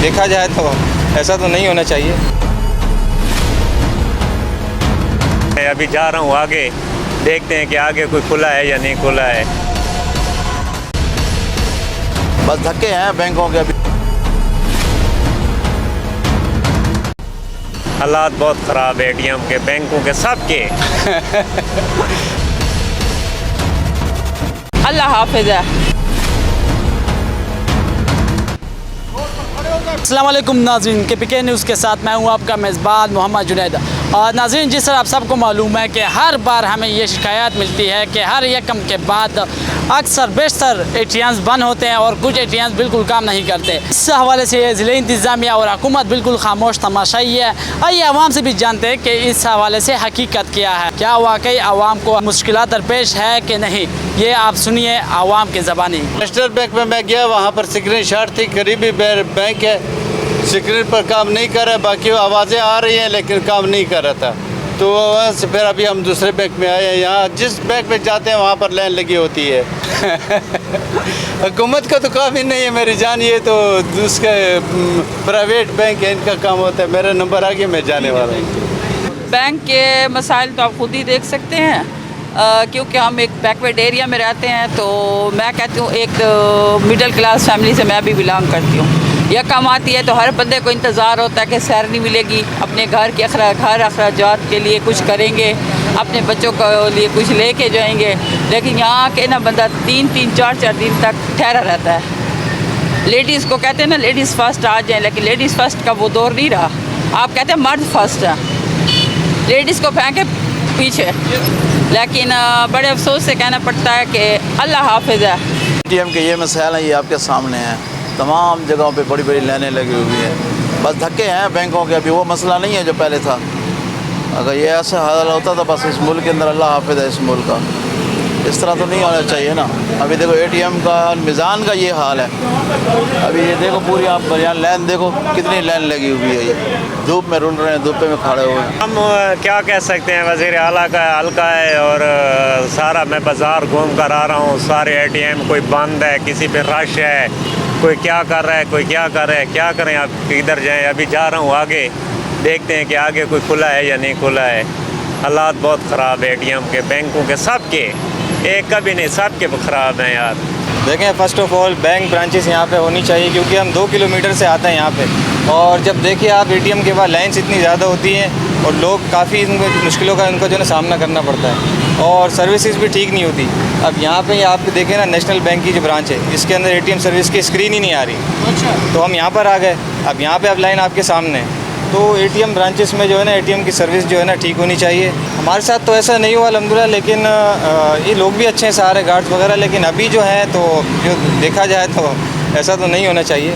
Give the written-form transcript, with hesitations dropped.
देखा जाए तो ऐसा तो नहीं होना चाहिए। मैं अभी जा रहा हूँ आगे, देखते हैं कि आगे कोई खुला है या नहीं खुला है। बस धक्के हैं बैंकों के अभी। हालात बहुत ख़राब है एटीएम के, बैंकों के, सब के। अल्लाह हाफिज़ है। अस्सलाम वालेकुम नाज़रीन, KPK न्यूज़ के साथ मैं हूं आपका मेज़बान मोहम्मद जुनैद। और नाज़रीन, जिस तरह आप सबको मालूम है कि हर बार हमें ये शिकायत मिलती है कि हर यकम के बाद अक्सर बेशतर ATMs बंद होते हैं और कुछ ATMs बिल्कुल काम नहीं करते। इस हवाले से ज़िले इंतज़ामिया और हुकूमत बिल्कुल खामोश तमाशाई है। आइए आवाम से भी जानते हैं कि इस हवाले से हकीकत क्या है, क्या वाकई आवाम को मुश्किलात दरपेश है कि नहीं। ये आप सुनिए आवाम की ज़बानी। नेशनल बैंक में मैं गया, वहाँ पर स्क्रीन शॉट थी, करीबी बैंक है, स्क्रीन पर काम नहीं कर रहा है, बाकी आवाज़ें आ रही हैं लेकिन काम नहीं कर रहा था। तो वहाँ से फिर अभी हम दूसरे बैंक में आए हैं। यहाँ जिस बैंक में जाते हैं वहाँ पर लाइन लगी होती है। हुकूमत का तो काम ही नहीं है मेरी जान, ये तो दूसरे प्राइवेट बैंक है, इनका काम होता है। मेरा नंबर आ गया, मैं जाने वाला हूँ। बैंक के मसाइल तो आप खुद ही देख सकते हैं, क्योंकि हम एक बैकवर्ड एरिया में रहते हैं। तो मैं कहती हूँ एक मिडिल क्लास फैमिली से मैं भी बिलोंग करती हूँ। यह काम आती है तो हर बंदे को इंतज़ार होता है कि सैलरी मिलेगी, अपने घर के घर अखराजात के लिए कुछ करेंगे, अपने बच्चों के लिए कुछ लेके जाएंगे। लेकिन यहाँ के ना बंदा 3-3, 4-4 दिन तक ठहरा रहता है। लेडीज़ को कहते हैं ना लेडीज़ फर्स्ट आ जाएँ, लेकिन लेडीज़ फर्स्ट का वो दौर नहीं रहा। आप कहते हैं मर्द फर्स्ट है, लेडीज़ को फेंके पीछे। लेकिन बड़े अफसोस से कहना पड़ता है कि अल्लाह हाफिज़ है। ATM के ये मसाइल हैं, ये आपके सामने हैं। तमाम जगहों पे बड़ी बड़ी लाइनें लगी हुई हैं। बस धक्के हैं बैंकों के, अभी वो मसला नहीं है जो पहले था। अगर ये ऐसा हाल होता तो बस इस मुल्क के अंदर अल्लाह हाफिज़ है इस मुल्क का। इस तरह तो नहीं होना चाहिए ना। अभी देखो ATM का मिज़ान का ये हाल है। अभी ये देखो पूरी आप यहाँ लाइन देखो कितनी लाइन लगी हुई है। ये धूप में रुल रहे हैं, धूप में खड़े हुए हैं। हम क्या कह सकते हैं, वज़ीर आला का हल्का है और सारा मैं बाज़ार घूम कर आ रहा हूँ। सारे ATM कोई बंद है, किसी पे रश है, कोई क्या कर रहा है, कोई क्या कर रहा है। क्या करें, आप किधर जाएं। अभी जा रहा हूँ आगे, देखते हैं कि आगे कोई खुला है या नहीं खुला है। हालात बहुत ख़राब है ATM के, बैंकों के, सब के, एक का भी नहीं, सब के ख़राब हैं यार। देखें, first of all bank branches यहाँ पे होनी चाहिए, क्योंकि हम 2 किलोमीटर से आते हैं यहाँ पे। और जब देखिए आप ATM के बाद लाइन्स इतनी ज़्यादा होती हैं और लोग काफ़ी मुश्किलों का उनको जो है सामना करना पड़ता है और सर्विसेज भी ठीक नहीं होती। अब यहाँ पे आप देखें ना, नेशनल बैंक की जो ब्रांच है इसके अंदर ATM सर्विस की स्क्रीन ही नहीं आ रही। अच्छा। तो हम यहाँ पर आ गए, अब यहाँ पर अब लाइन आपके सामने है। तो ATM ब्रांचेस में जो है ना ATM की सर्विस जो है ना ठीक होनी चाहिए। हमारे साथ तो ऐसा नहीं हुआ अल्हम्दुलिल्लाह, लेकिन ये लोग भी अच्छे हैं सारे गार्ड्स वगैरह। लेकिन अभी जो है तो जो देखा जाए तो ऐसा तो नहीं होना चाहिए।